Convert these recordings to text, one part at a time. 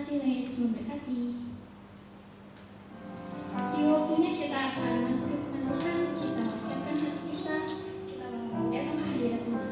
kasih, Tuhan Yesus memberkati. Di waktunya kita akan masuk ke firman Tuhan, kita siapkan hati kita mau datang ke hadirat Tuhan.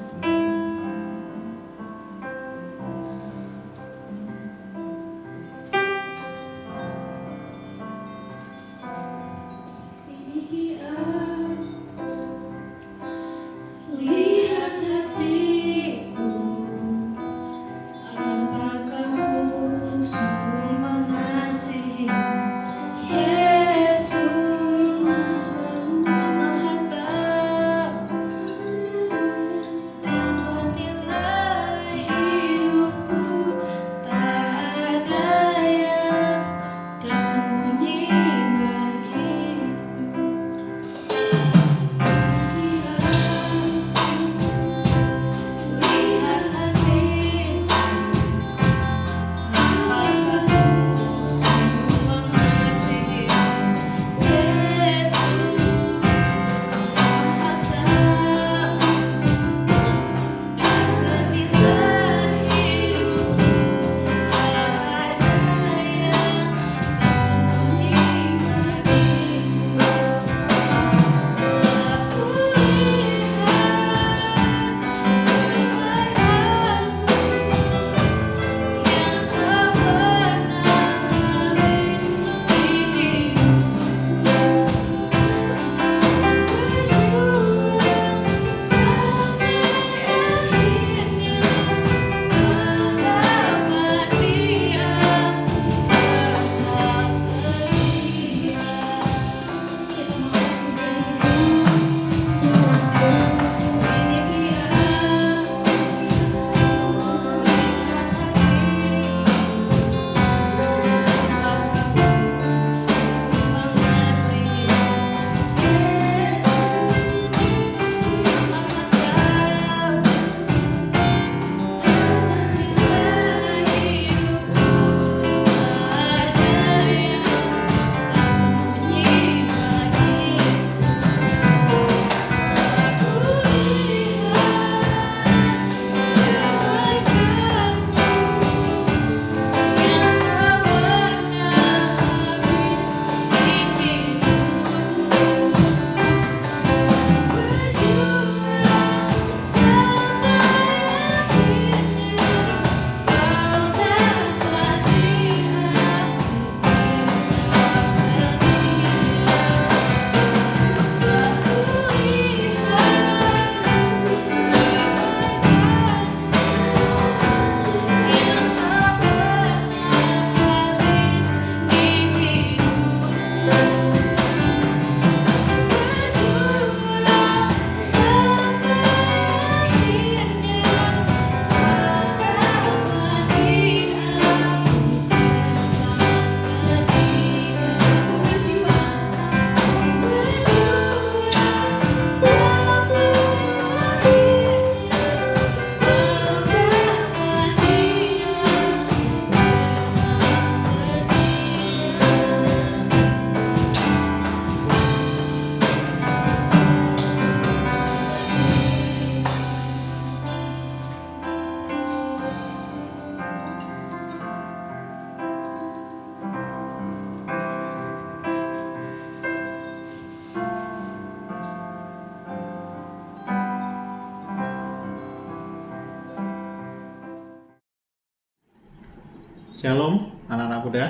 Shalom anak-anak muda,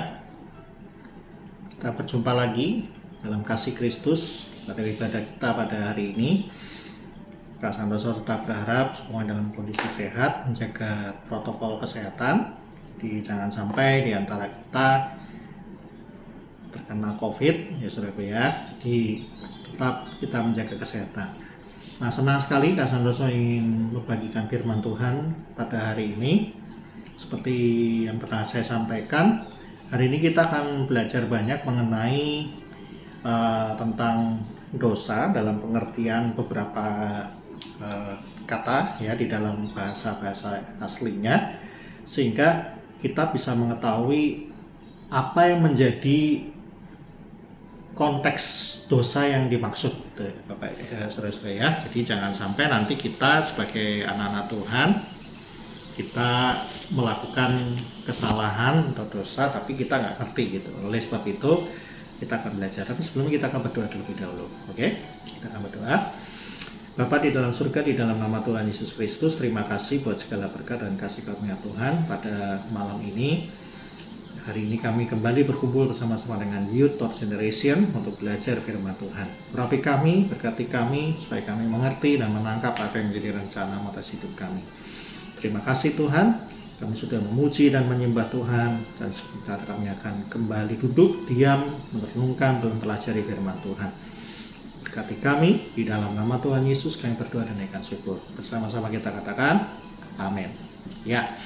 kita berjumpa lagi dalam kasih Kristus pada ibadah kita pada hari ini. Kak Santoso tetap berharap semua dalam kondisi sehat, menjaga protokol kesehatan, jangan sampai di antara kita terkena COVID ya saudara ya. Jadi tetap kita menjaga kesehatan. Nah, senang sekali Kak Santoso ingin membagikan firman Tuhan pada hari ini. Seperti yang pernah saya sampaikan, hari ini kita akan belajar banyak mengenai tentang dosa dalam pengertian beberapa kata ya di dalam bahasa aslinya, sehingga kita bisa mengetahui apa yang menjadi konteks dosa yang dimaksud, Bapak saudara-saudara ya. Jadi jangan sampai nanti kita sebagai anak-anak Tuhan kita melakukan kesalahan atau dosa tapi kita nggak ngerti gitu. Oleh sebab itu kita akan belajar. Tapi sebelumnya kita akan berdoa terlebih dahulu. Oke? Kita akan berdoa. Bapa di dalam surga, di dalam nama Tuhan Yesus Kristus, terima kasih buat segala berkat dan kasih karunia Tuhan pada malam ini. Hari ini kami kembali berkumpul bersama-sama dengan Youth Top Generation untuk belajar firman Tuhan. Urapi kami, berkati kami, supaya kami mengerti dan menangkap apa yang menjadi rencana atas hidup kami. Terima kasih Tuhan, kami sudah memuji dan menyembah Tuhan, dan sebentar kami akan kembali duduk, diam, merenungkan dan mempelajari firman Tuhan. Berkati kami, di dalam nama Tuhan Yesus kami berdoa dan naikkan syukur. Bersama-sama kita katakan, amin. Ya.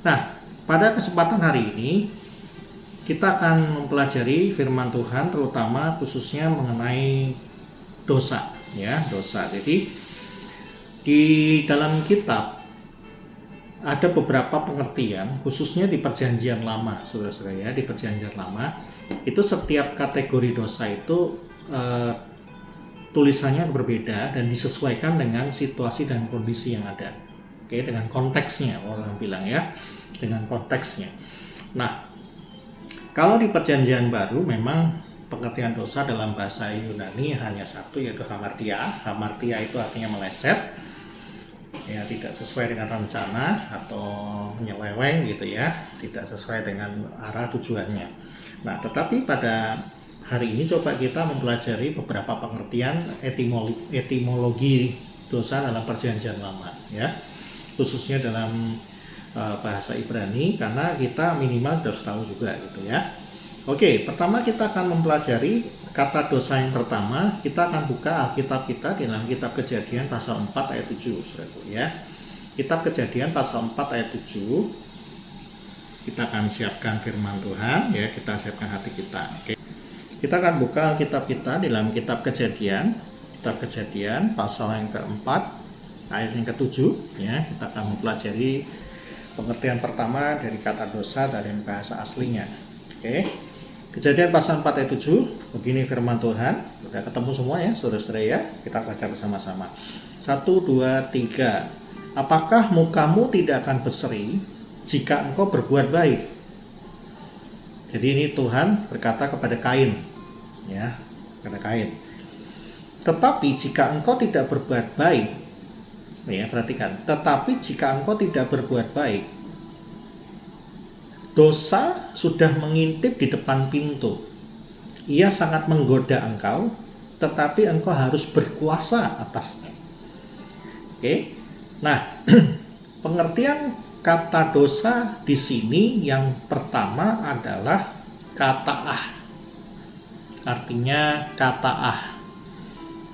Nah, pada kesempatan hari ini, kita akan mempelajari firman Tuhan, terutama khususnya mengenai dosa. Ya, dosa. Jadi, di dalam kitab, ada beberapa pengertian, khususnya di Perjanjian Lama, saudara-saudara ya, di Perjanjian Lama itu setiap kategori dosa itu tulisannya berbeda dan disesuaikan dengan situasi dan kondisi yang ada. Oke, dengan konteksnya, orang bilang ya, dengan konteksnya. Nah, kalau di Perjanjian Baru memang pengertian dosa dalam bahasa Yunani hanya satu, yaitu hamartia. Hamartia itu artinya meleset. Ya, tidak sesuai dengan rencana atau menyeleweng gitu ya, tidak sesuai dengan arah tujuannya. Nah, tetapi pada hari ini coba kita mempelajari beberapa pengertian etimologi dosa dalam Perjanjian Lama ya, khususnya dalam bahasa Ibrani, karena kita minimal harus tahu juga gitu ya. Oke, pertama kita akan mempelajari kata dosa yang pertama. Kita akan buka Alkitab kita di dalam kitab Kejadian pasal 4 ayat 7, saudaraku ya. Kitab Kejadian pasal 4 ayat 7. Kita akan siapkan firman Tuhan ya, kita siapkan hati kita. Oke. Kita akan buka Alkitab kita di dalam kitab Kejadian. Kitab Kejadian pasal yang keempat ayat yang ke-7 ya. Kita akan mempelajari pengertian pertama dari kata dosa dari bahasa aslinya. Oke. Kejadian pasal 4 ayat 7, begini firman Tuhan. Sudah ketemu semua ya, saudara-saudara ya? Kita baca bersama-sama. 1, 2, 3. Apakah mukamu tidak akan berseri jika engkau berbuat baik? Jadi ini Tuhan berkata kepada Kain, ya, kepada Kain. Tetapi jika engkau tidak berbuat baik, ya perhatikan. Tetapi jika engkau tidak berbuat baik, dosa sudah mengintip di depan pintu. Ia sangat menggoda engkau, tetapi engkau harus berkuasa atasnya. Oke. Nah, pengertian kata dosa di sini yang pertama adalah kata ah. Artinya kata ah.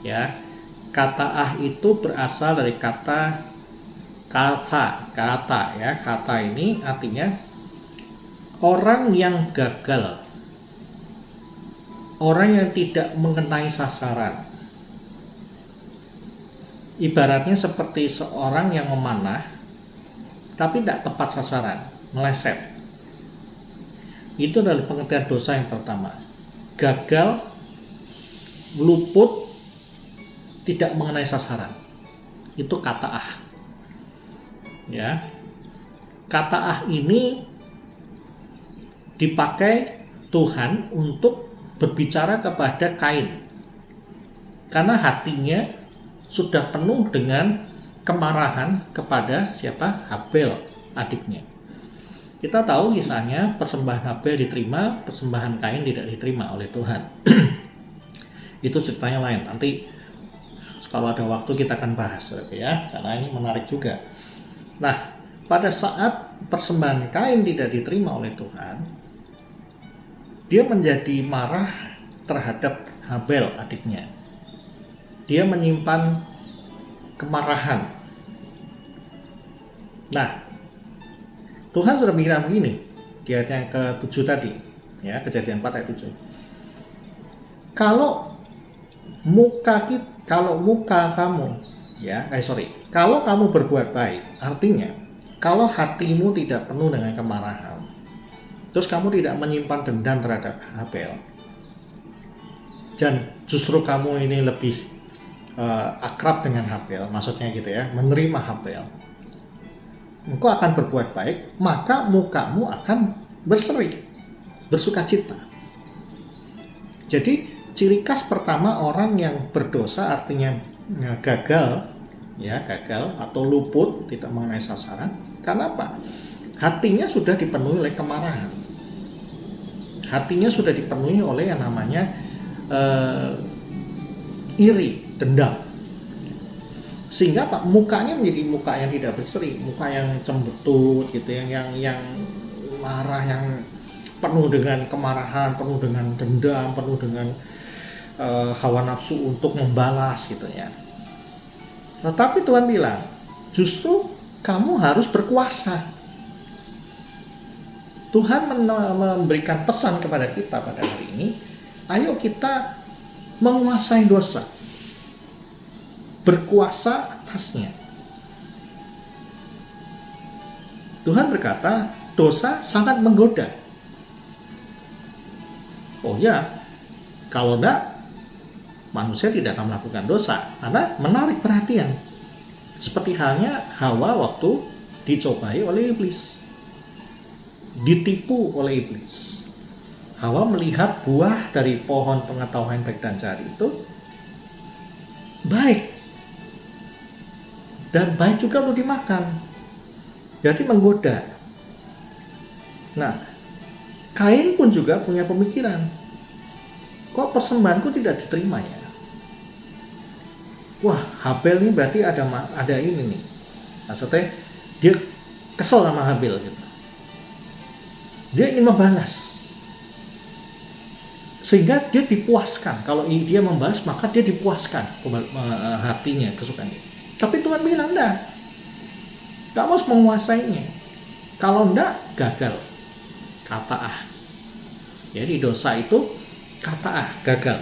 Ya. Kata ah itu berasal dari kata ya. Kata ini artinya orang yang gagal, orang yang tidak mengenai sasaran. Ibaratnya seperti seorang yang memanah, tapi tidak tepat sasaran, meleset. Itu adalah pengertian dosa yang pertama. Gagal, luput, tidak mengenai sasaran. Itu kata ah. Ya. Kata ah ini dipakai Tuhan untuk berbicara kepada Kain, karena hatinya sudah penuh dengan kemarahan kepada siapa? Habel, adiknya. Kita tahu kisahnya, persembahan Habel diterima, persembahan Kain tidak diterima oleh Tuhan. Itu ceritanya lain, nanti kalau ada waktu kita akan bahas ya, karena ini menarik juga. Nah, pada saat persembahan Kain tidak diterima oleh Tuhan, dia menjadi marah terhadap Habel, adiknya. Dia menyimpan kemarahan. Nah, Tuhan sudah bilang begini di ayat yang ke-7 tadi, ya, Kejadian 4 ayat 7. Kalau kamu berbuat baik, artinya kalau hatimu tidak penuh dengan kemarahan, terus kamu tidak menyimpan dendam terhadap Habel, dan justru kamu ini lebih akrab dengan Habel, maksudnya gitu ya, menerima Habel, engkau akan berbuat baik, maka mukamu akan berseri, bersukacita. Jadi ciri khas pertama orang yang berdosa artinya gagal, ya gagal atau luput, tidak mengenai sasaran. Karena apa? Hatinya sudah dipenuhi oleh kemarahan. Hatinya sudah dipenuhi oleh yang namanya iri, dendam. Sehingga Pak, mukanya menjadi muka yang tidak berseri, muka yang cembetut gitu, yang marah, yang penuh dengan kemarahan, penuh dengan dendam, penuh dengan hawa nafsu untuk membalas gitu ya. Tetapi Tuhan bilang, justru kamu harus berkuasa. Tuhan memberikan pesan kepada kita pada hari ini, ayo kita menguasai dosa, berkuasa atasnya. Tuhan berkata, dosa sangat menggoda. Oh ya, kalau enggak, manusia tidak akan melakukan dosa, karena menarik perhatian. Seperti halnya Hawa waktu dicobai oleh iblis, ditipu oleh iblis. Hawa melihat buah dari pohon pengetahuan baik dan jahat itu baik, dan baik juga untuk dimakan, jadi menggoda. Nah, Kain pun juga punya pemikiran, kok persembahanku tidak diterima ya? Wah, Habel ini berarti ada ini nih, maksudnya dia kesel sama Habel gitu. Dia ingin membalas, sehingga dia dipuaskan. Kalau dia membalas, maka dia dipuaskan hatinya, kesukaannya. Tapi Tuhan bilang, enggak, kamu harus menguasainya. Kalau enggak, gagal. Kata'ah. Jadi dosa itu kata'ah, gagal.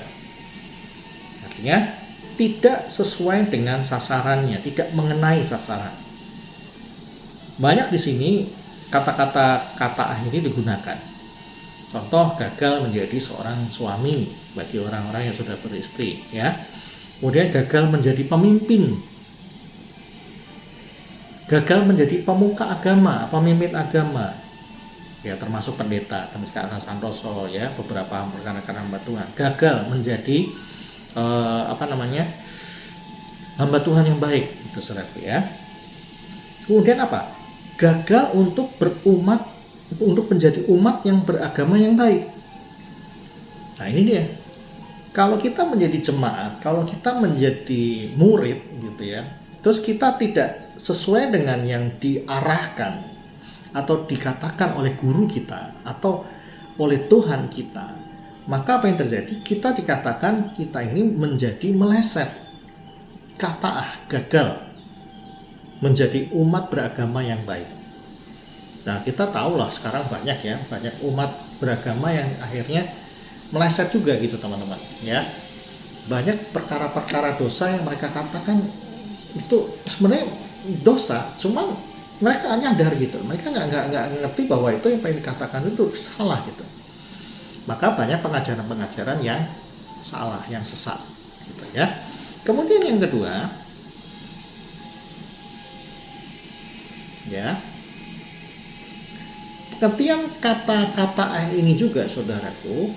Artinya tidak sesuai dengan sasarannya, tidak mengenai sasaran. Banyak di sini kata-kata kata'ah ini digunakan. Contoh, gagal menjadi seorang suami bagi orang-orang yang sudah beristri, ya. Kemudian gagal menjadi pemimpin, gagal menjadi pemuka agama, pemimpin agama, ya termasuk pendeta, termasuk Santoso, ya beberapa rekan-rekan hamba Tuhan, gagal menjadi hamba Tuhan yang baik, itu saudara ya. Kemudian apa? Gagal untuk berumat, untuk menjadi umat yang beragama yang baik. Nah ini dia. Kalau kita menjadi jemaat, kalau kita menjadi murid gitu ya, terus kita tidak sesuai dengan yang diarahkan atau dikatakan oleh guru kita atau oleh Tuhan kita, maka apa yang terjadi? Kita dikatakan kita ini menjadi meleset, kata'ah, gagal menjadi umat beragama yang baik. Nah kita tahulah sekarang banyak umat beragama yang akhirnya meleset juga gitu teman-teman ya. Banyak perkara-perkara dosa yang mereka katakan itu sebenarnya dosa, cuman mereka nyadar gitu, mereka nggak ngerti bahwa itu yang dikatakan itu salah gitu. Maka banyak pengajaran-pengajaran yang salah, yang sesat gitu ya. Kemudian yang kedua ya, pengertian kata-kata ini juga saudaraku,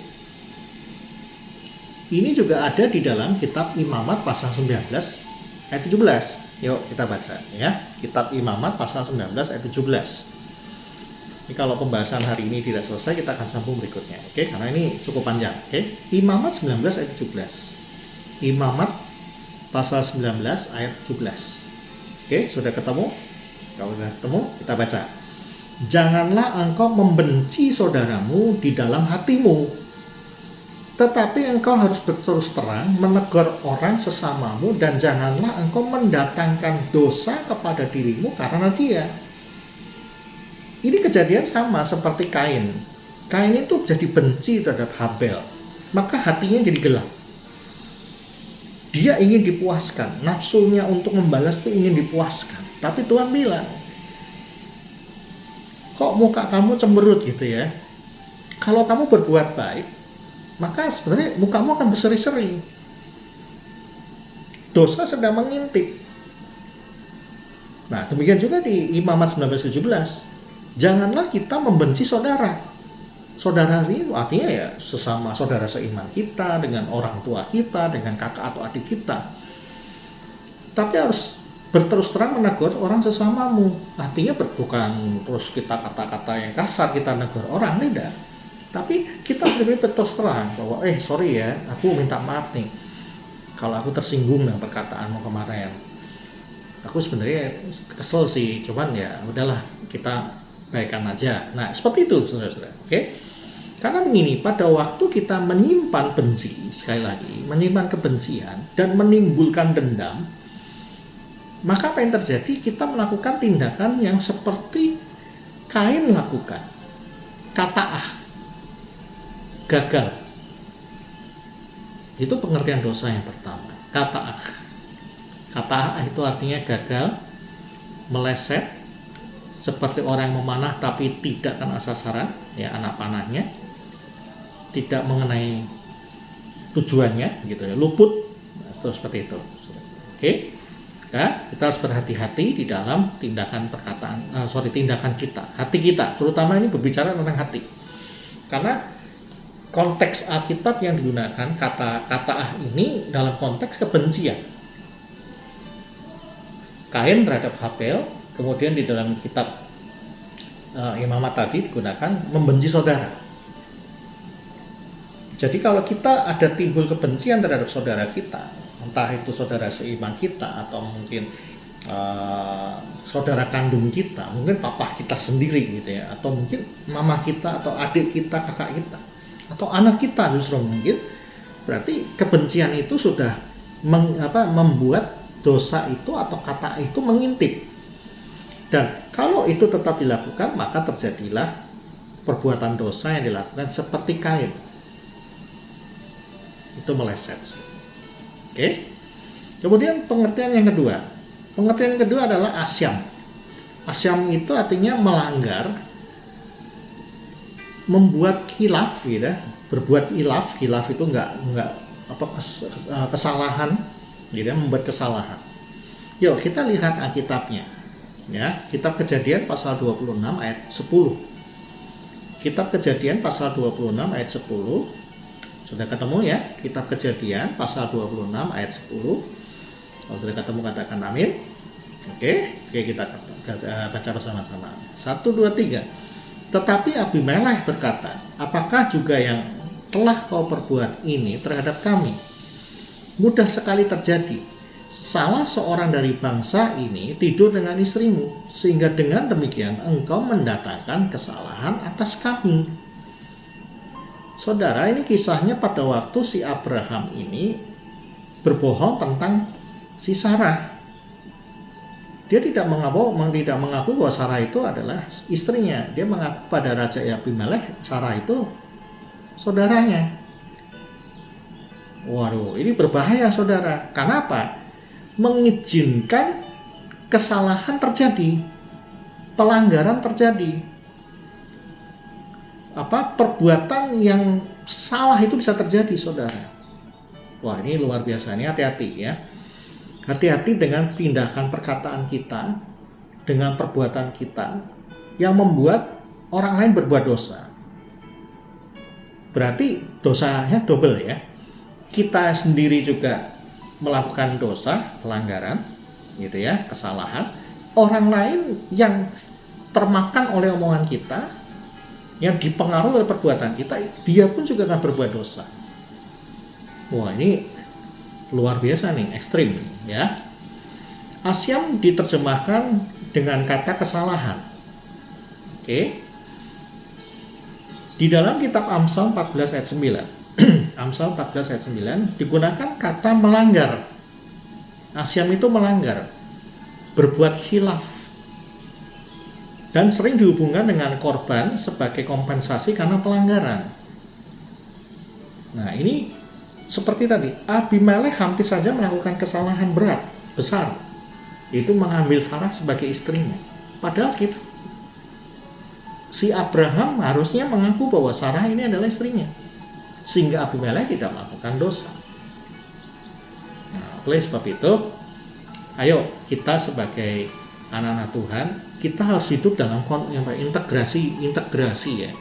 ini juga ada di dalam kitab Imamat pasal 19 ayat 17. Yuk kita baca ya. Kitab Imamat pasal 19 ayat 17. Ini kalau pembahasan hari ini tidak selesai, kita akan sambung berikutnya. Oke, karena ini cukup panjang. Oke. Imamat 19 ayat 17. Imamat pasal 19 ayat 17. Oke, sudah ketemu? Kalau sudah ketemu, kita baca. Janganlah engkau membenci saudaramu di dalam hatimu, tetapi engkau harus berterus terang menegur orang sesamamu, dan janganlah engkau mendatangkan dosa kepada dirimu karena dia. Ini kejadian sama seperti Kain. Kain itu jadi benci terhadap Habel, maka hatinya jadi gelap. Dia ingin dipuaskan, nafsunya untuk membalas itu ingin dipuaskan. Tapi Tuhan bilang, kok muka kamu cemberut gitu ya? Kalau kamu berbuat baik, maka sebenarnya mukamu akan berseri-seri. Dosa sedang mengintip. Nah, demikian juga di Imamat 19:17. Janganlah kita membenci saudara. Saudara ini artinya ya sesama saudara seiman kita, dengan orang tua kita, dengan kakak atau adik kita. Tapi harus berterus terang menegur orang sesamamu. Artinya bukan terus kita kata-kata yang kasar kita negur orang, tidak. Tapi kita lebih berterus terang bahwa sorry ya, aku minta maaf nih kalau aku tersinggung dengan perkataanmu kemarin. Aku sebenarnya kesel sih, cuman ya udahlah, kita baikkan aja. Nah, seperti itu saudara-saudara. Oke? Karena begini, pada waktu kita menyimpan benci, sekali lagi, menyimpan kebencian dan menimbulkan dendam, maka apa yang terjadi? Kita melakukan tindakan yang seperti Kain lakukan. Kata'ah. Gagal. Itu pengertian dosa yang pertama. Kata'ah. Kata'ah itu artinya gagal, meleset, seperti orang yang memanah tapi tidak kena sasaran, ya anak panahnya tidak mengenai tujuannya, gitu ya, luput, terus seperti itu. Oke, ya, kita harus berhati-hati di dalam tindakan tindakan kita, hati kita, terutama ini berbicara tentang hati, karena konteks Alkitab yang digunakan kata ini dalam konteks kebencian. Kain terhadap Habel. Kemudian di dalam kitab Imamat tadi digunakan membenci saudara. Jadi kalau kita ada timbul kebencian terhadap saudara kita, entah itu saudara seiman kita atau mungkin saudara kandung kita, mungkin papa kita sendiri gitu ya, atau mungkin mama kita atau adik kita, kakak kita, atau anak kita justru mungkin, berarti kebencian itu sudah membuat dosa itu atau kata itu mengintip. Dan kalau itu tetap dilakukan, maka terjadilah perbuatan dosa yang dilakukan seperti Kain. Itu meleset. Oke. Kemudian pengertian yang kedua. Pengertian yang kedua adalah asyam. Asyam itu artinya melanggar, membuat khilaf, gitu ya. Berbuat khilaf itu enggak kesalahan, gitu ya, membuat kesalahan. Yuk kita lihat Alkitabnya. Ya, Kitab Kejadian pasal 26 ayat 10. Kitab Kejadian pasal 26 ayat 10. Sudah ketemu ya? Kitab Kejadian pasal 26 ayat 10. Kalau sudah ketemu katakan amin. Oke, kita baca bersama-sama. 1 2 3. Tetapi Abimelekh berkata, "Apakah juga yang telah kau perbuat ini terhadap kami? Mudah sekali terjadi. Salah seorang dari bangsa ini tidur dengan istrimu, sehingga dengan demikian engkau mendatangkan kesalahan atas kami." Saudara, ini kisahnya pada waktu si Abraham ini berbohong tentang si Sarah. Dia tidak mengaku bahwa Sarah itu adalah istrinya. Dia mengaku pada Raja Abimelekh Sarah itu saudaranya. Waduh, ini berbahaya saudara. Kenapa? Mengizinkan kesalahan terjadi, pelanggaran terjadi, perbuatan yang salah itu bisa terjadi saudara. Wah, ini luar biasa, ini hati-hati ya, hati-hati dengan tindakan perkataan kita, dengan perbuatan kita yang membuat orang lain berbuat dosa. Berarti dosanya double ya, kita sendiri juga melakukan dosa, pelanggaran, gitu ya, kesalahan. Orang lain yang termakan oleh omongan kita, yang dipengaruhi oleh perbuatan kita, dia pun juga akan berbuat dosa. Wah, ini luar biasa nih, ekstrim ya. Asyam diterjemahkan dengan kata kesalahan. Oke. Di dalam kitab Amsal 14 ayat 9. Amsal 14 ayat 9 digunakan kata melanggar. Asyam itu melanggar, berbuat khilaf, dan sering dihubungkan dengan korban sebagai kompensasi karena pelanggaran. Nah, ini seperti tadi, Abimelekh hampir saja melakukan kesalahan berat, besar, yaitu mengambil Sarah sebagai istrinya. Padahal si Abraham harusnya mengaku bahwa Sarah ini adalah istrinya, sehingga Abimelekh tidak melakukan dosa. Nah, oleh sebab itu, ayo kita sebagai anak-anak Tuhan, kita harus hidup dalam integrasi ya.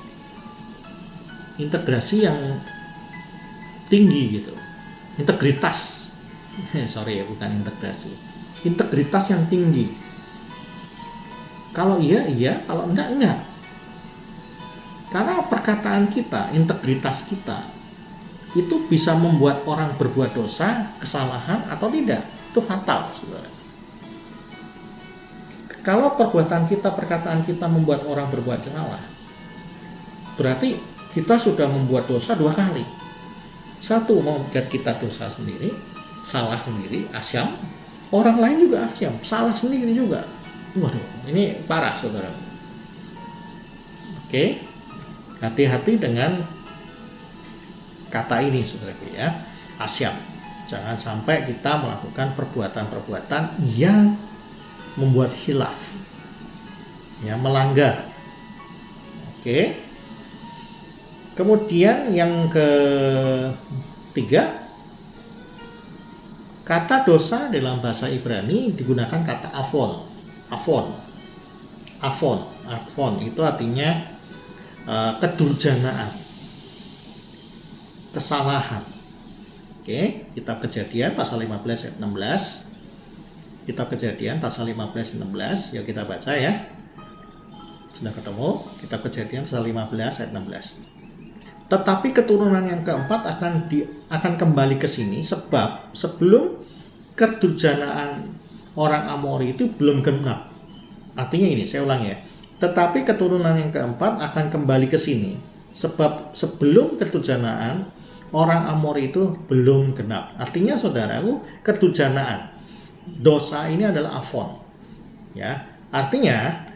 Integrasi yang tinggi gitu. Integritas. Sorry ya, bukan integrasi. Integritas yang tinggi. Kalau iya, kalau enggak. Karena perkataan kita, integritas kita, itu bisa membuat orang berbuat dosa, kesalahan, atau tidak. Itu fatal, saudara. Kalau perkataan kita membuat orang berbuat salah, berarti kita sudah membuat dosa 2 kali. Satu, membuat kita dosa sendiri, salah sendiri, asyam. Orang lain juga asyam, salah sendiri juga. Waduh, ini parah, saudara. Oke, hati-hati dengan kata ini, saudara ya, asyam. Jangan sampai kita melakukan perbuatan-perbuatan yang membuat khilaf, ya, melanggar. Oke. Kemudian yang ketiga, kata dosa dalam bahasa Ibrani digunakan kata avon. Avon itu artinya kedurjanaan, kesalahan. Oke, Kitab Kejadian pasal 15 ayat 16. Kitab Kejadian pasal 15 16, ya kita baca ya. Sudah ketemu? Kitab Kejadian pasal 15 ayat 16. Tetapi keturunan yang keempat akan kembali ke sini, sebab sebelum kedurjanaan orang Amori itu belum genap. Artinya ini, saya ulang ya. Tetapi keturunan yang keempat akan kembali ke sini, sebab sebelum kedurjanaan orang Amori itu belum genap. Artinya saudaraku, kedurjanaan, dosa ini adalah avon. Ya, artinya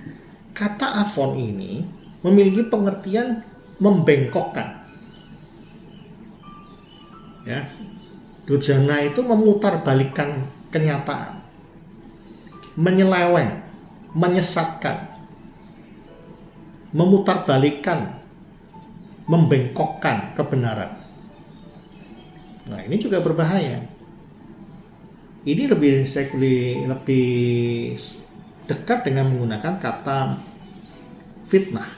kata avon ini memiliki pengertian membengkokkan. Ya, durjana itu memutarbalikkan kenyataan, menyeleweng, menyesatkan, memutarbalikkan, membengkokkan kebenaran. Nah, ini juga berbahaya. Ini lebih dekat dengan menggunakan kata fitnah,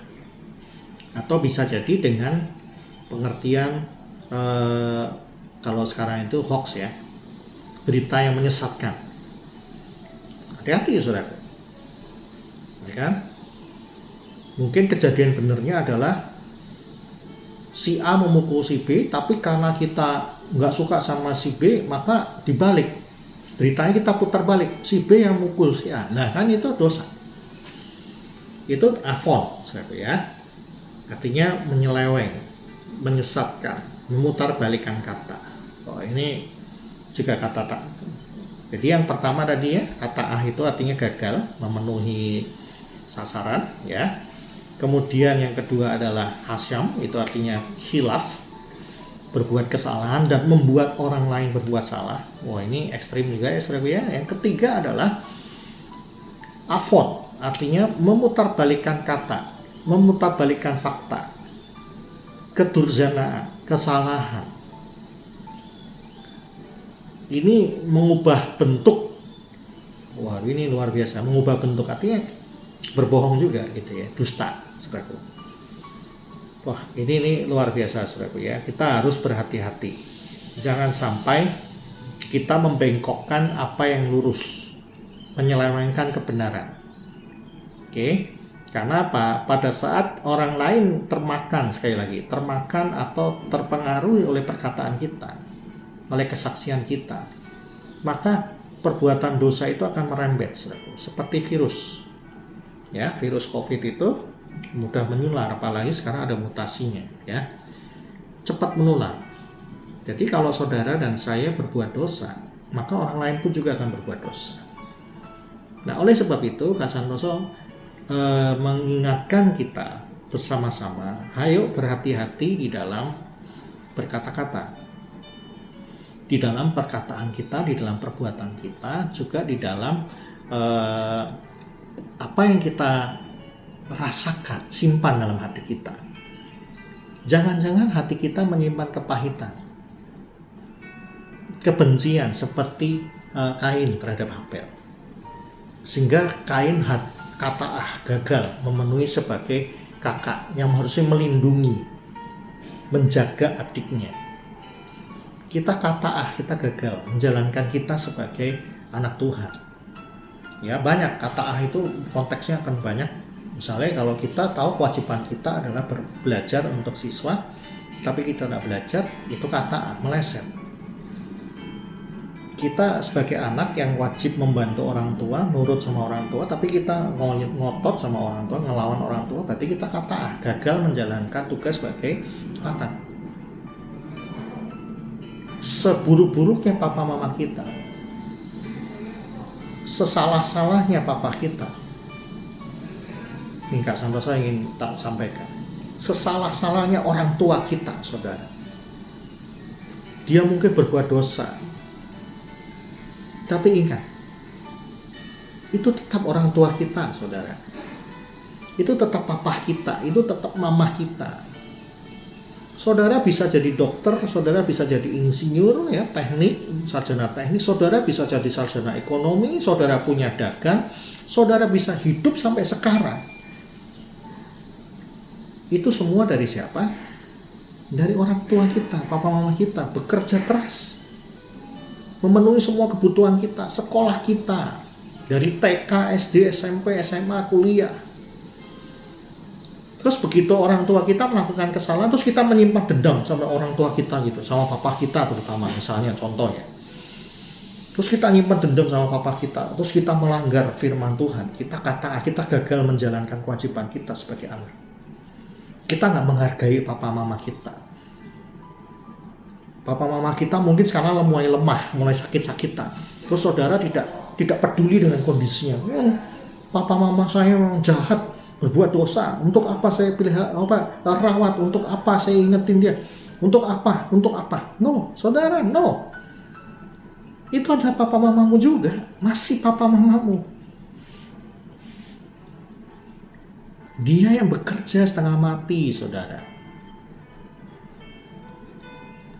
atau bisa jadi dengan pengertian kalau sekarang itu hoax ya, berita yang menyesatkan. Hati-hati ya saudara, ya kan? Mungkin kejadian benernya adalah si A memukul si B, tapi karena kita nggak suka sama si B, maka dibalik. Beritanya kita putar balik, si B yang mukul si A. Nah kan itu dosa. Itu avon, saudara ya. Artinya menyeleweng, menyesatkan, memutarbalikkan kata. Oh, ini juga kata tak. Jadi yang pertama tadi ya, kata A itu artinya gagal, memenuhi sasaran ya. Kemudian yang kedua adalah hasyam, itu artinya khilaf, berbuat kesalahan dan membuat orang lain berbuat salah. Wah, ini ekstrim juga ya saudara ya. Yang ketiga adalah avon, artinya memutarbalikkan kata, memutarbalikkan fakta, kedurjanaan, kesalahan. Ini mengubah bentuk. Wah, ini luar biasa, mengubah bentuk, artinya berbohong juga gitu ya, dusta, saudaraku. Wah, ini luar biasa, saudaraku ya. Kita harus berhati-hati. Jangan sampai kita membengkokkan apa yang lurus, menyelewengkan kebenaran. Oke? Karena apa? Pada saat orang lain termakan, sekali lagi, termakan atau terpengaruhi oleh perkataan kita, oleh kesaksian kita, maka perbuatan dosa itu akan merembet, saudaraku, seperti virus. Ya, virus COVID itu mudah menular, apalagi sekarang ada mutasinya ya, cepat menular. Jadi kalau saudara dan saya berbuat dosa, maka orang lain pun juga akan berbuat dosa. Nah, oleh sebab itu Kak Santoso mengingatkan kita bersama-sama, ayo berhati-hati di dalam berkata-kata, di dalam perkataan kita, di dalam perbuatan kita, juga di dalam apa yang kita rasakan, simpan dalam hati kita. Jangan-jangan hati kita menyimpan kepahitan, kebencian seperti Kain terhadap Habel. Sehingga Kain gagal memenuhi sebagai kakak yang harusnya melindungi, menjaga adiknya. Kita kita gagal menjalankan kita sebagai anak Tuhan. Ya, banyak itu konteksnya akan banyak. Misalnya kalau kita tahu kewajiban kita adalah belajar untuk siswa, tapi kita tidak belajar, itu meleset. Kita sebagai anak yang wajib membantu orang tua, nurut sama orang tua, tapi kita ngotot sama orang tua, ngelawan orang tua, berarti kita gagal menjalankan tugas sebagai anak. Seburuk-buruknya papa mama kita, sesalah-salahnya papa kita, ini Kak Santoso ingin tak sampaikan, sesalah-salahnya orang tua kita, saudara. Dia mungkin berbuat dosa, tapi ingat, itu tetap orang tua kita, saudara. Itu tetap papa kita, itu tetap mama kita. Saudara bisa jadi dokter, saudara bisa jadi insinyur, ya, teknik, sarjana teknik, saudara bisa jadi sarjana ekonomi, saudara punya dagang, saudara bisa hidup sampai sekarang. Itu semua dari siapa? Dari orang tua kita, papa mama kita, bekerja keras, memenuhi semua kebutuhan kita, sekolah kita, dari TK, SD, SMP, SMA, kuliah. Terus begitu orang tua kita melakukan kesalahan, terus kita menyimpan dendam sama orang tua kita gitu, sama papa kita terutama, misalnya contohnya. Terus kita nyimpan dendam sama papa kita, terus kita melanggar firman Tuhan, kita gagal menjalankan kewajiban kita sebagai anak. Kita nggak menghargai papa mama kita. Papa mama kita mungkin sekarang mulai lemah, mulai sakit-sakitan. Terus saudara tidak peduli dengan kondisinya. Papa mama saya orang jahat, berbuat dosa. Untuk apa saya pilih rawat? Untuk apa saya ingetin dia? Untuk apa? Untuk apa? No, saudara, no. Itu adalah papa mamamu juga, masih papa mamamu. Dia yang bekerja setengah mati, saudara.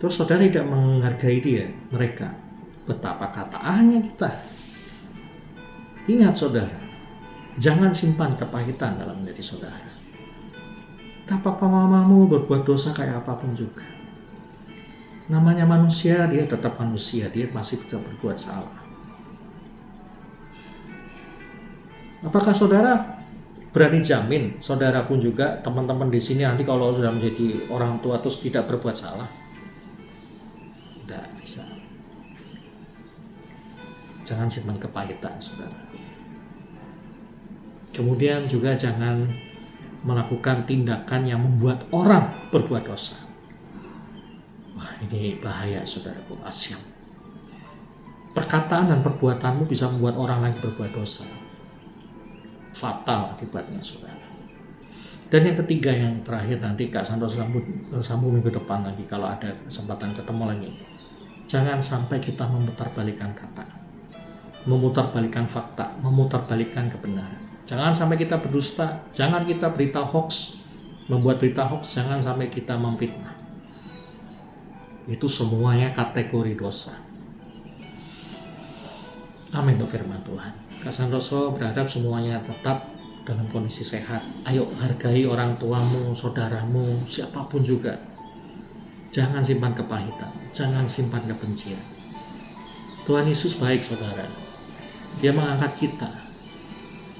Terus saudara tidak menghargai mereka. Betapa kataannya kita. Ingat saudara, jangan simpan kepahitan dalam hati saudara. Tak papa mamamu berbuat dosa kayak apapun juga. Namanya manusia, dia tetap manusia, dia masih bisa berbuat salah. Apakah saudara berani jamin, saudara pun juga, teman-teman di sini nanti kalau sudah menjadi orang tua terus tidak berbuat salah? Tidak bisa. Jangan simpan kepahitan, saudara. Kemudian juga jangan melakukan tindakan yang membuat orang berbuat dosa. Wah, ini bahaya, saudaraku, asyam. Perkataan dan perbuatanmu bisa membuat orang lain berbuat dosa. Fatal akibatnya, saudara. Dan yang ketiga, yang terakhir, nanti Kak Santoso sambung minggu depan lagi kalau ada kesempatan ketemu lagi. Jangan sampai kita memutarbalikkan kata, memutarbalikkan fakta, memutarbalikkan kebenaran. Jangan sampai kita berdusta, jangan kita berita hoax, membuat berita hoax, jangan sampai kita memfitnah. Itu semuanya kategori dosa. Amin, firman Tuhan. Kak Santoso berharap semuanya tetap dalam kondisi sehat. Ayo hargai orang tuamu, saudaramu, siapapun juga. Jangan simpan kepahitan, jangan simpan kebencian. Tuhan Yesus baik, saudara. Dia mengangkat kita.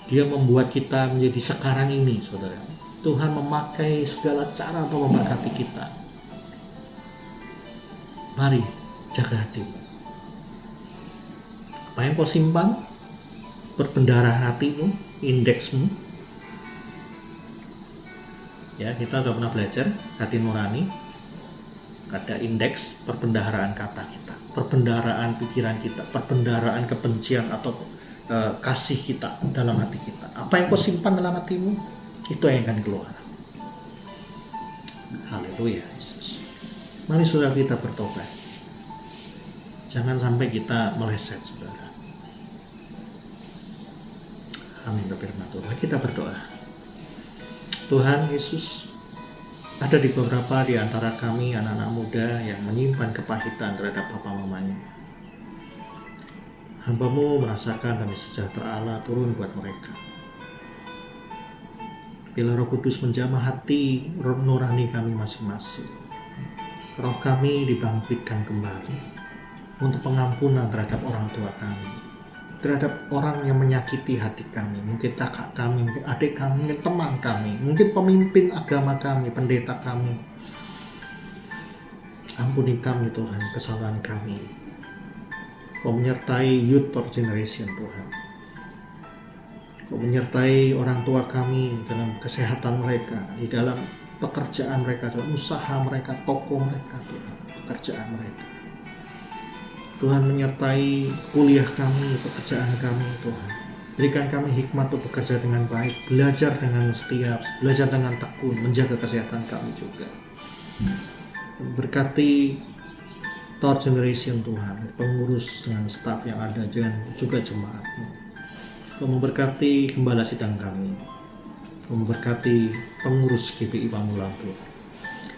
Dia membuat kita menjadi sekarang ini, saudara. Tuhan memakai segala cara untuk memberkati kita. Mari, jaga hatimu. Apa yang kau simpan? Berbendara hatimu, indeksmu. Ya, kita sudah pernah belajar hati nurani. Ada indeks perbendaharaan kata kita, perbendaharaan pikiran kita, perbendaharaan kebencian atau kasih kita dalam hati kita. Apa yang kau simpan dalam hatimu, itu yang akan keluar. Haleluya, Yesus. Mari saudara kita bertobat. Jangan sampai kita meleset, saudara. Amin, firman Tuhan. Kita berdoa. Tuhan Yesus, ada di beberapa di antara kami anak-anak muda yang menyimpan kepahitan terhadap papa mamanya. Hamba-Mu merasakan damai sejahtera Allah turun buat mereka. Bila Roh Kudus menjamah hati nurani kami masing-masing, roh kami dibangkitkan kembali untuk pengampunan terhadap orang tua kami, terhadap orang yang menyakiti hati kami, mungkin kakak kami, mungkin adik kami, mungkin teman kami, mungkin pemimpin agama kami, pendeta kami. Ampuni kami Tuhan, kesalahan kami. Kau menyertai youth or generation Tuhan. Kau menyertai orang tua kami dalam kesehatan mereka, di dalam pekerjaan mereka, dalam usaha mereka, toko mereka, Tuhan, pekerjaan mereka. Tuhan menyertai kuliah kami, pekerjaan kami, Tuhan. Berikan kami hikmat untuk bekerja dengan baik, belajar dengan setia, belajar dengan tekun, menjaga kesehatan kami juga. Berkati Third Generation Tuhan, pengurus dengan staf yang ada, juga jemaat-Mu. Kau memberkati gembala sidang kami, Kau memberkati pengurus GPI Pamulampur.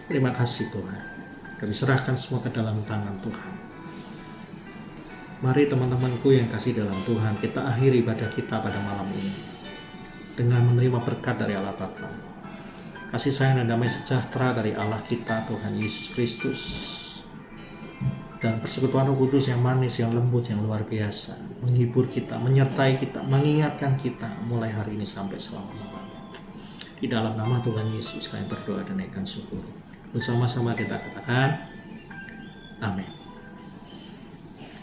Terima kasih Tuhan, kami serahkan semua ke dalam tangan Tuhan. Mari teman-temanku yang kasih dalam Tuhan, kita akhiri ibadah kita pada malam ini dengan menerima berkat dari Allah Bapa, kasih sayang dan damai sejahtera dari Allah kita Tuhan Yesus Kristus, dan persekutuan Roh Kudus yang manis, yang lembut, yang luar biasa, menghibur kita, menyertai kita, mengingatkan kita mulai hari ini sampai selama-lamanya. Di dalam nama Tuhan Yesus kami berdoa dan naikkan syukur. Bersama-sama kita katakan amin.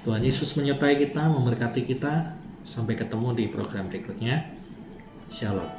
Tuhan Yesus menyertai kita, memberkati kita. Sampai ketemu di program berikutnya. Shalom.